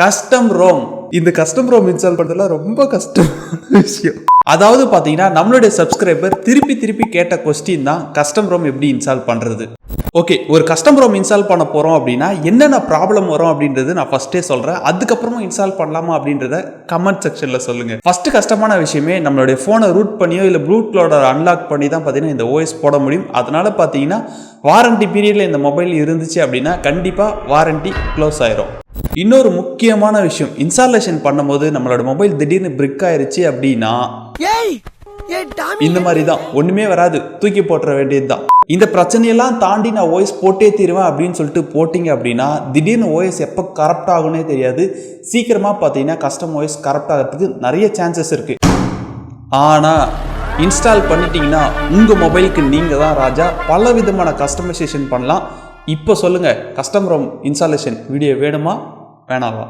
Custom ROM. இந்த custom ROM install பண்றதுல ரொம்ப கஷ்டமான விஷயம். அதாவது பாத்தீங்கன்னா நம்மளுடைய சப்ஸ்கிரைபர் திருப்பி கேட்ட கொஸ்டின் தான் கஸ்டம் ரோம் எப்படி இன்ஸ்டால் பண்றது. ஓகே, ஒரு கஸ்டம் ரோம் இன்ஸ்டால் பண்ண போறோம் அப்படின்னா என்னென்ன ப்ராப்ளம் வரும் அப்படின்றது நான் ஃபர்ஸ்டே சொல்றேன். அதுக்கப்புறமா இன்ஸ்டால் பண்ணலாமா அப்படின்றத கமெண்ட் செக்ஷன்ல சொல்லுங்க. ஃபர்ஸ்ட் கஷ்டமான விஷயமே நம்மளுடைய போனை ரூட் பண்ணியோ இல்ல ப்ளூடூத்ல அன்லாக் பண்ணி தான் பாத்தீங்கன்னா இந்த ஓஎஸ் போட முடியும். அதனால பாத்தீங்கன்னா வாரண்டி பீரியட்ல இந்த மொபைல் இருந்துச்சு அப்படின்னா கண்டிப்பா வாரண்டி க்ளோஸ் ஆயிரும். இன்னொரு முக்கியமான விஷயம், இன்ஸ்டாலேஷன் பண்ணும்போது நம்மளோட மொபைல் திடீர்னு பிரிக் ஆயிருச்சு அப்படின்னா இந்த மாதிரி தான், ஒண்ணுமே வராது, தூக்கி போட்டுற வேண்டியது தான். இந்த பிரச்சனையெல்லாம் தாண்டி நான் ஓஎஸ் போட்டே தீருவேன் அப்படின்னு சொல்லிட்டு போட்டிங்க அப்படின்னா திடீர்னு ஓஎஸ் எப்போ கரப்ட் ஆகுனே தெரியாது. சீக்கிரமா பார்த்தீங்கன்னா கஸ்டம் ஓஎஸ் கரப்ட் ஆகிறதுக்கு நிறைய சான்சஸ் இருக்கு. ஆனால் இன்ஸ்டால் பண்ணிட்டீங்கன்னா உங்க மொபைலுக்கு நீங்க தான் ராஜா. பல விதமான கஸ்டமைசேஷன் பண்ணலாம். இப்போ சொல்லுங்க, கஸ்டம் ரோம் இன்ஸ்டாலேஷன் வீடியோ வேணுமா வேணாமா?